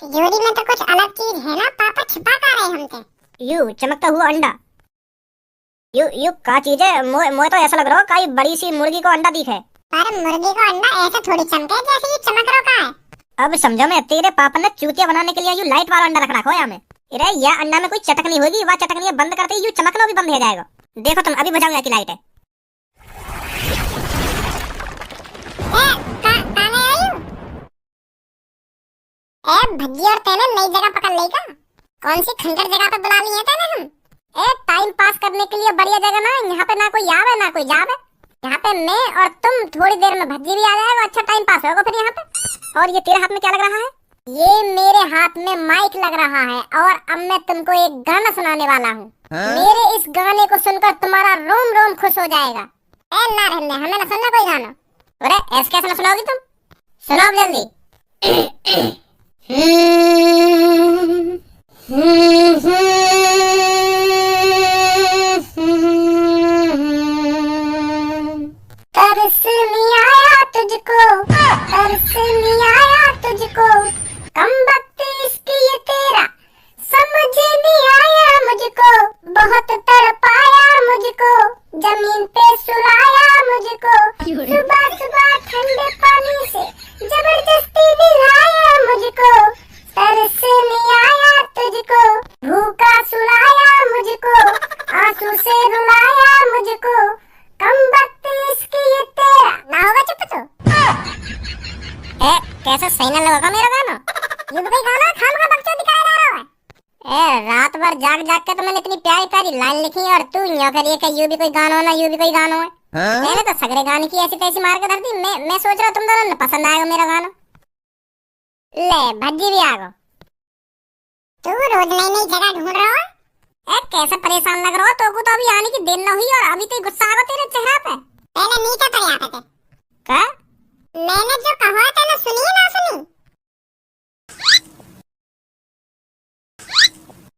तिजोरी में तो कुछ अलग चीज है ना, पापा छिपा का रहे हमसे। यू चमकता हुआ अंडा। यू यू का चीज है? मोए तो ऐसा लग रहा है काई बड़ी सी मुर्गी को अंडा दिखे। पर मुर्गी को अंडा ऐसे थोड़ी चमके जैसे ये चमक रहा का है। अब समझो मैं, तेरे पापा ने चूतिया बनाने के लिए यू लाइट वाला अंडा रख रखा है यहाँ में। अरे यह अंडा में कोई चटकनी होगी, वह चटकनी बंद करते ही यू चमकना भी बंद हो जाएगा। देखो तुम, अभी बुझाऊंगा की लाइट है। भज्जी और तेने नई जगह पकड़ ली का? कौन सी खंडर जगह पे बुला ली है तेने हम? टाइम पास करने के लिए बढ़िया जगह ना, यहाँ पे ना कोई आवे ना कोई जावे। यहाँ पे मैं और तुम थोड़ी देर में भज्जी भी आ जाएगा, अच्छा टाइम पास होगा फिर यहाँ पे। और ये तेरे हाथ में क्या लग रहा है? ये मेरे हाथ में माइक लग रहा है और अब मैं तुमको एक गाना सुनाने वाला हूँ। मेरे इस गाने को सुनकर तुम्हारा रोम रोम खुश हो जाएगा। ना रहने, हमें ना सुनना कोई गाना। अरे ऐसे कैसे ना सुनाओगी तुम? सुनाओ जल्दी। तरस नहीं आया तुझको, तरस नहीं आया तुझको, कम वक्त इसकी ये तेरा समझ नहीं आया मुझको। बहुत तड़पाया मुझको, जमीन पे सुलाया मुझको, सुबह सुबह ठंडे पानी से जबरदस्ती नहलाया मुझको। तरस नहीं आया तुझको, भूखा सुलाया मुझको, आंसू से रुलाया मुझको, कम वक्त इसकी ये तेरा। ना होगा चुप तो। कैसा सही ना लगा मेरा गाना? ये भी कोई गाना खाम का बकचोद दिखाया जा रहा है। रात भर जाग जाग के तो मैंने इतनी प्यारी प्यारी लाइन लिखी और तू यूं करिए कि यू भी कोई गाना हो ना यू भी कोई गाना है। मैंने तो सगरे गाने की ऐसी तैसी मार के धर दी। मैं सोच रहा तुम दोनों ने पसंद आएगा मेरा गाना। ले भज्जी भी आ गो। तू रोज नई नई जगह ढूंढ रहा है? कैसा परेशान लग रहा हो? तो अभी आने की देर न हुई और अभी तो गुस्सा आ गया तेरे चेहरे पे। पहले नीचे पर आते थे। क्या? मैंने जो कहा था ना, सुनिए ना सुनी?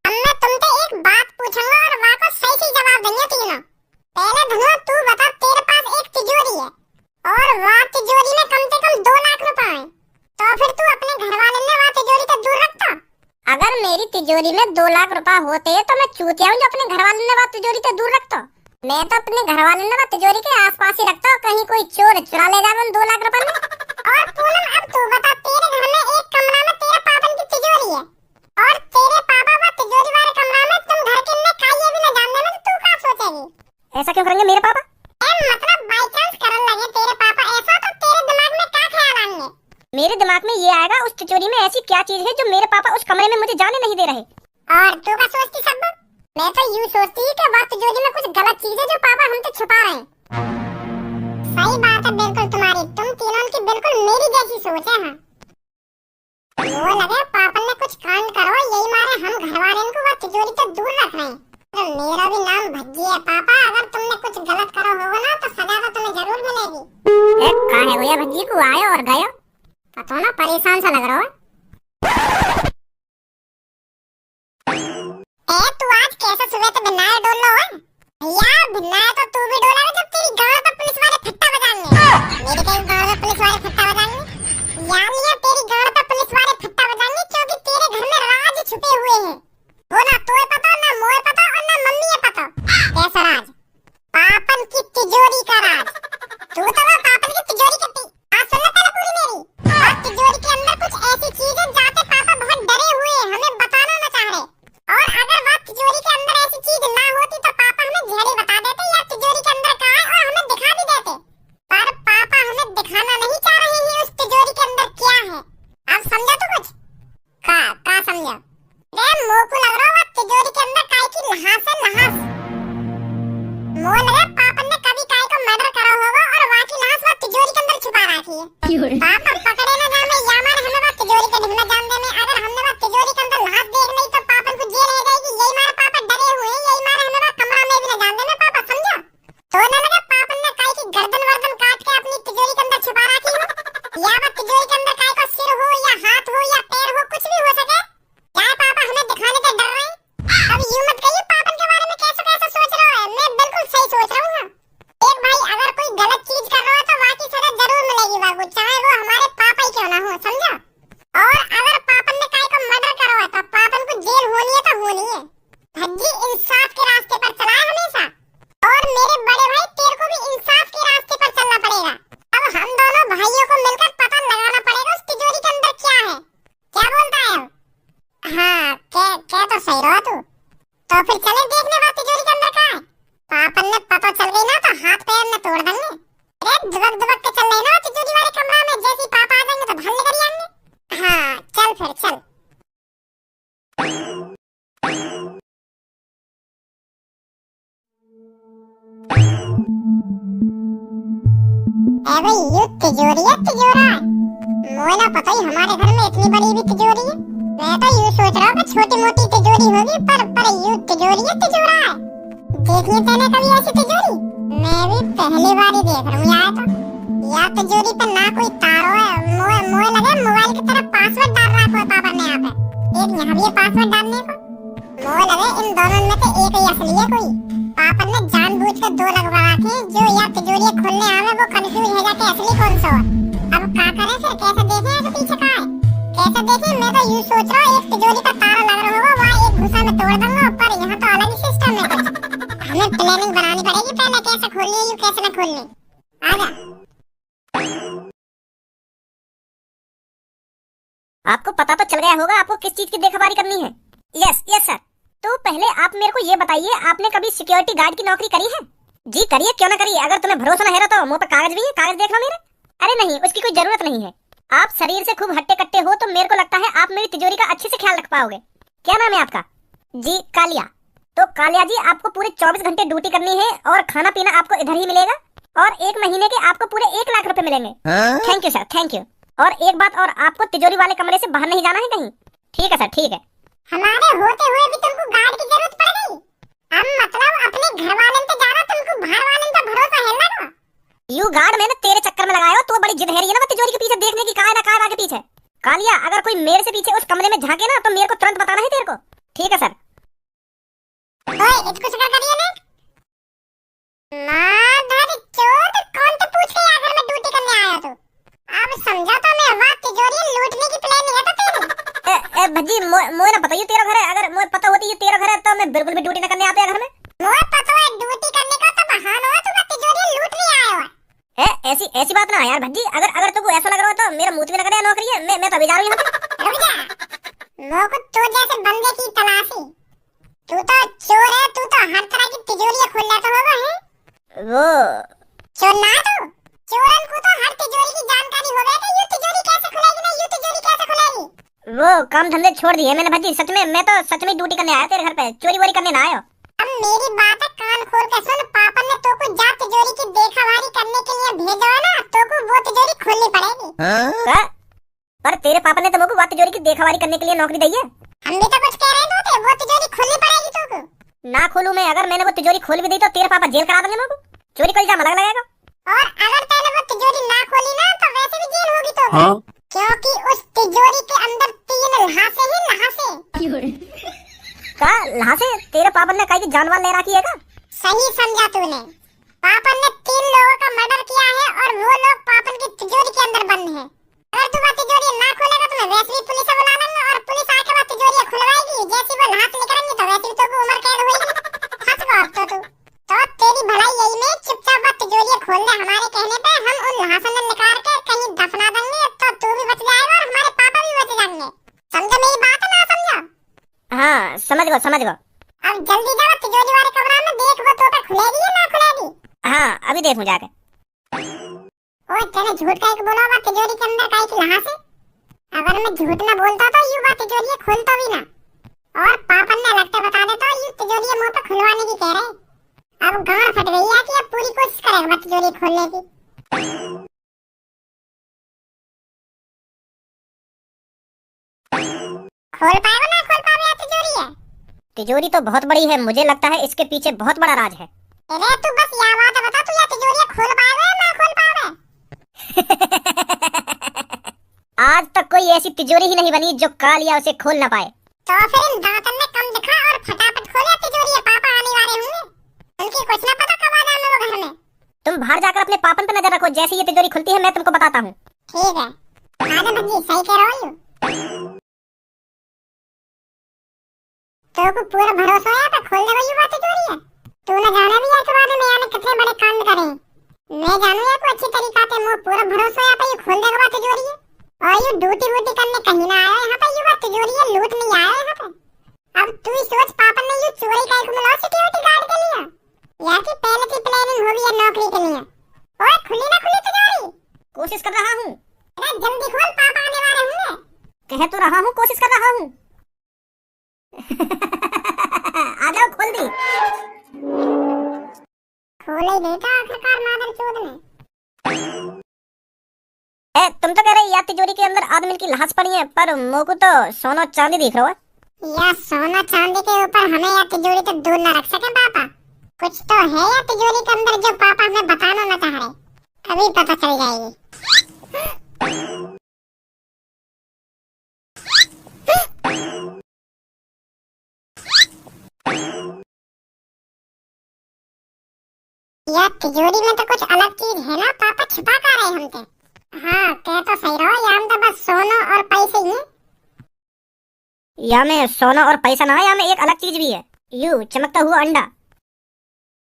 अब मैं तुमसे एक बात पूछूंगा और वहाँ को सही सही जवाब देंगे तीनों। पहले धनो तू बता, तेरे पास एक तिजोरी है और वहाँ तिजोरी में कम से कम 2 लाख रुपए हैं, तो फिर तू अपने घर वाले ने वहाँ तिजोरी से दूर रखता? अगर मेरी तिजोरी में 2 लाख रुपए होते तो मैं चूतिया हूँ जो अपने घर वाले ने वहाँ तिजोरी से दूर रखता। मैं तो अपने घर वाले ने वहाँ तिजोरी के आसपास ही रखता, कहीं कोई चोर चुरा ले जाए उन 2 लाख रुपए में। और पूनम अब तू बता, तेरे घर में एक कमरा में तेरे पापा की तिजोरी है और तेरे पापा वहाँ तिजोरी वाले कमरा में तुम घर के अंदर खाइए भी न जानने में, तो तू क्या सोचेगी? ऐसा क्यों करेंगे मेरे पापा? मतलब बाई चांस करने लगे तेरे पापा ऐसा, तो तेरे दिमाग में क्या ख्याल आएंगे? मेरे दिमाग में ये आएगा उस तिजोरी में ऐसी क्या चीज है जो मेरे पापा उस कमरे में मुझे जाने नहीं दे रहे। और तू क्या सोचती सब? मैं तो यूं सोचती कि वहाँ तिजोरी में कुछ गलत चीज है जो पापा हमसे छुपा रहे हैं। सही बात है बिल्कुल तुम्हारी, तुम तीनों की बिल्कुल मेरी जैसी सोच है। वो लगे पापा ने कुछ कांड करो, यही मारे हम घर वाले को वहाँ तिजोरी से दूर रख रहे हैं। तो मेरा भी नाम भज्जी है पापा, अगर तुमने कुछ गलत करो होगा ना तो सजा तो तुम्हें जरूर मिलेगी। कहाँ है भैया भज्जी को आया और गया? पता ना परेशान सा लग रहा है। तू आज कैसे सुबह तो बिनाए डोल लो है? भैया बिनाए तो तू भी डोला जब तेरी गांव पे पुलिस वाले फट्टा बजाएंगे। मेरे कहीं गांव में पुलिस वाले फट्टा बजाएंगे? यानी ये तेरी गांव पे पुलिस वाले फट्टा बजाएंगे क्योंकि तेरे घर में राज छुपे हुए हैं। वो ना तोए पता, ना मोए पता और ना मम्मी ये पता। कैसा राज? पापन की तिजोरी का राज। तू तो वो पापन की तिजोरी के आज सुनना पहले पूरी मेरी। और तिजोरी के अंदर कुछ ऐसी चीज है जाते पापा बहुत डरे हुए हैं, हमें बताना ना चाह रहे। और अगर वहाँ तिजोरी के अंदर ऐसी चीज ना होती तो पापा हमें झेड़ी बता देते या तिजोरी के अंदर कहाँ है और हमें दिखा भी देते। पर पापा हमें दिखाना नहीं चाह रहे हैं उस तिजोरी के अंदर क्या है। अब समझा तू कुछ? का समझा? मोको लग रहा है तिजोरी के अंदर काय की लहास है, लहास। मो लगा पापा ने कभी काय को मर्डर करा होगा और वहाँ की लहास वहाँ तिजोरी के अंदर छुपा रखी है। पापा पकड़े ना जाने या मारे हमें वहाँ तिजोरी के ढूंढना जान दे में। अगर हमने वहाँ तिजोरी के अंदर लहास देख ली तो पापा को जेल हो जाएगी। यही मारे पापा डरे हुए हैं, यही मारे हमें वहाँ कमरा में भी न जान देना पापा, समझा? तो ना लगा पापा ने काय की गर्दन वर्दन काट के अपनी तिजोरी के अंदर छुपा रखी है, या वहाँ तिजोरी के अंदर काय का सिर हो या हाथ हो या पैर हो, कुछ भी हो सके। क्या पापा हमें दिखाने से डर रहे हैं? अब यूं मत कहिए पापन के बारे में कैसा कैसा सोच रहा है। मैं बिल्कुल सही सोच रहा हूँ। एक भाई अगर कोई गलत चीज कर रहा है तो वहाँ की सजा जरूर मिलेगी बाबू, चाहे वो हमारे पापा ही क्यों तो सही रहो तू। तो फिर चले देखने बात तिजोरी के अंदर का है। पापन ने पता चल गई ना तो हाथ पैर न तोड़ देंगे। अरे दुबक दुबक के चल रहे ना तिजोरी वाले कमरा में, जैसे पापा आ जाएंगे तो धन लेकर ही आएंगे। हाँ चल फिर चल। भाई ये तिजोरी है तिजोरा। मोए ना पता ही हमारे घर में इतनी बड़ी भी तिजोरी है। मैं तो यूं सोच रहा हूँ कि छोटी मोटी तिजोरी होगी, पर यूं तिजोरी है तिजोरा है। देखनी तेने कभी ऐसी तिजोरी? मैं भी पहली बार ही देख रहा हूँ यार। तो यार तिजोरी पे ना कोई तार है, मोए लगे मोबाइल की तरह पासवर्ड डाल रखा है पापा ने यहाँ पे। एक यहाँ भी है पासवर्ड डालने को। मोए लगे इन दोनों में से एक ही असली है कोई। पापा ने जानबूझकर दो लगवा रखे हैं, जो यार तिजोरी खोलने आवे वो कंफ्यूज हो जाते असली कौन सा है। अब क्या करें फिर, कैसे देखें ऐसे पीछे का है, कैसे देखें? मैं तो यूं सोच रहा हूँ एक तिजोरी का ताला लग रहा होगा, वहाँ एक घुसा में तोड़ दूंगा, पर यहाँ तो अलग ही सिस्टम है कुछ। हमें प्लानिंग बनानी पड़ेगी पहले, कैसे खोलनी है कैसे न खोलनी। आजा। आपको पता तो चल गया होगा आपको किस चीज की देखभाली करनी है। Yes yes sir. तो पहले आप मेरे को ये बताइए, आपने कभी सिक्योरिटी गार्ड की नौकरी करी है? जी करिए, क्यों ना करिए। अगर तुम्हें भरोसा न है तो मुंह पे कागज भी है, कागज देख लो मेरे। अरे नहीं, उसकी कोई जरूरत नहीं है। आप शरीर से खूब हट्टे कट्टे हो तो मेरे को लगता है आप मेरी तिजोरी का अच्छे से ख्याल रख पाओगे। क्या नाम है आपका? जी कालिया। तो कालिया जी, आपको पूरे 24 घंटे ड्यूटी करनी है और खाना पीना आपको इधर ही मिलेगा, और 1 महीने के आपको पूरे 1 लाख रुपए मिलेंगे। Thank you sir, thank you. और एक बात और, आपको तिजोरी वाले कमरे से बाहर नहीं जाना है कहीं। ठीक है सर, ठीक है। हमारे होते हुए भी तुमको गार्ड की जरूरत पड़ गई? अब मतलब अपने घर वाले पे जा रहा, तुमको बाहर वाले पे भरोसा है ना? यू गार्ड मैंने तेरे चक्कर में लगाया, तो बड़ी जिद है रही है ना तिजोरी के पीछे देखने की, कहाँ है ना कहाँ आगे पीछे। कालिया, अगर कोई मेरे से पीछे उस कमरे में झांके ना तो मेरे को तुरंत बताना है तेरे को। ठीक है सर। ओए इसको शुक्र करिए ना। माधर चोद, कौन तो पूछ के घर में ड्यूटी करने आया तू? अब समझा तो मैं, वहाँ तिजोरी लूटने की प्लानिंग है तो तेरी। भज्जी मोए ना बताइए तेरा घर है। अगर मोए पता होती ये तेरा घर है तो मैं बिल्कुल भी ड्यूटी न करने आता घर में। मोए पता है ड्यूटी करने का तो बहाना है, तू तिजोरी लूटने आया है। ऐसी बात ना है यार भज्जी। अगर तुमको ऐसा लग रहा हो तो मेरा मुंह भी न करे नौकरी है। मैं तो अभी जा रही हूं। रुक जा, मोए को तो जैसे बंदे की तलाशी। तू तो चोर है, तू तो हर तरह की तिजोरी खोल लेता होगा है। वो चोर ना तू, चोरन को तो हर तिजोरी की जानकारी हो गई कि ये तिजोरी कैसे खुलेगी ना, ये तिजोरी कैसे खुलेगी। वो काम धंधे छोड़ दिए मैंने भज्जी, सच में। मैं तो सच में ड्यूटी करने आया तेरे घर पे, चोरी वोरी करने ना आया। अब मेरी बात है कान खोल के सुन। पापा ने तो को जा तिजोरी की देखभाली करने के लिए भेजा है ना, तो को वो तिजोरी खोलनी पड़ेगी। पर तेरे पापा ने तो मुझको वो तिजोरी की देखभाली करने के लिए नौकरी दी है। हम भी तो कुछ कह रहे थे, वो तिजोरी खोलनी पड़ेगी तो को। ना खोलूं मैं, अगर मैंने वो तिजोरी खोल भी दी तो तेरे पापा जेल करा देंगे मुझको। चोरी का इल्जाम अलग लगेगा। और अगर तूने वो तिजोरी ना खोली ना तो वैसे भी जेल होगी तो। क्योंकि उस तिजोरी के अंदर 3 लहासे ही लहासे। का लहासे? तेरे पापा ने कहीं जानवर ले रखी है का? सही समझा तूने। पापन ने 3 लोगों का मर्डर किया है और वो लोग पापन की तिजोरी के अंदर बंद हैं। अगर तू वो तिजोरी ना खोलेगा तो मैं वैसे भी पुलिस को बुला लूंगा, और पुलिस आके वो तिजोरी खुलवाएगी। जैसे वो लहास निकलेंगे तो वैसे भी तो उम्र कैद होगी। हंस बात तो तू। तो तेरी भलाई यही में चुपचाप वो तिजोरी खोल दे। हमारे कहने पे हम उन लहासन ने निकाल के कहीं दफना देंगे, तो तू भी बच जाएगा और हमारे पापा भी बच जाएंगे। समझो मेरी बात है ना? समझो? हाँ समझ गो समझ गो। अब जल्दी जाओ तिजोरी वाले कमरा में, देख वो तो खुलेगी या ना खुलेगी। हाँ अभी देखूं जाके। ओए तेने झूठ का एक बोला, वो तिजोरी के अंदर काहे की लहासे? अगर मैं झूठ ना बोलता तो यूं वो तिजोरी खोलता भी ना, और पापन ने लगता बता देता यूं तिजोरी मुंह पे खुलवाने की कह रहे। अब गांड फट गई है कि अब पूरी कोशिश करेगा तिजोरी खोलने की। खोल पाएगा ना खोल पाएगा तिजोरी है? तिजोरी तो बहुत बड़ी है, मुझे लगता है इसके पीछे बहुत बड़ा राज है। अरे तू बस ये बात बता, तू ये तिजोरी खोल पाएगा या ना खोल पाएगा? आज तक कोई ऐसी तिजोरी ही नहीं बनी जो कालिया उसे खोल ना पाए। तो फिर इन दांतन ने कम दिखा और फटाफट खोले तिजोरी। पापा आने वाले होंगे, उनकी कुछ ना पता कब आ जाएंगे वो घर में। तुम बाहर जाकर अपने पापन पे नजर रखो, जैसे ये तिजोरी खुलती है मैं तुमको बताता हूँ। ठीक है। आजा भज्जी, सही कह रहा हूँ। तो को पूरा भरोसा है पे खोल देगा ये बात तिजोरी है। तू ना जाने भी है के बारे में यानी कितने बड़े कांड करे। मैं जानू है को अच्छी तरीका से, मुझे पूरा भरोसा है पे ये खोल देगा बात तिजोरी है। और ये ड्यूटी वूटी करने कहीं ना आया यहाँ पे, ये बात तिजोरी है लूट नहीं आया यहाँ पे। अब अब तू ही सोच पापा ने यू चोरी काहे को मिला सिक्योरिटी गार्ड के लिए, या कि पहले से प्लानिंग हो गई है नौकरी के लिए। ओए खुली ना खुली तिजोरी? कोशिश कर रहा हूँ। अरे जल्दी खोल, पापा आने वाले होंगे। कह तो रहा हूँ, कोशिश कर रहा हूँ। आ जाओ, खोल दी। खोल ही देता आखिरकार मादरचोद ने। तुम तो कह रहे या तिजोरी के अंदर आदमी की लाश पड़ी है, पर मोको तो सोना चांदी दिख रहा है। या सोना चांदी के ऊपर हमें या तिजोरी तो दूर न रख सके पापा। कुछ तो है या तिजोरी के अंदर जो पापा हमें बताना न चाह रहे। अभी पता चल जाएगी। या तिजोरी में तो कुछ अलग चीज है ना पापा, छिपा कर रहे हमसे। हाँ कह तो सही रहो, या हम तो बस सोना और पैसे ही हैं। या में सोना और पैसा ना है, या में एक अलग चीज भी है। यू चमकता हुआ अंडा।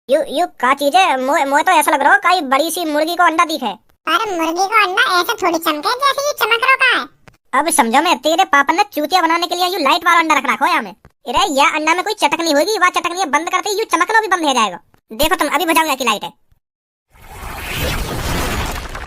यू का चीज है? मोए तो ऐसा लग रहा है काई बड़ी सी मुर्गी को अंडा दिखे। पर मुर्गी को अंडा ऐसे थोड़ी चमके जैसे ये चमक रहा है। अब समझो, मैं तेरे पापा ने चूतिया बनाने के लिए यू लाइट वाला अंडा रख रखा है यहाँ में। अरे या अंडा में कोई चटकनी होगी, वह चटकनी बंद करते ही यू चमकना भी बंद हो जाएगा। देखो तुम, अभी बुझाऊंगा की लाइट है।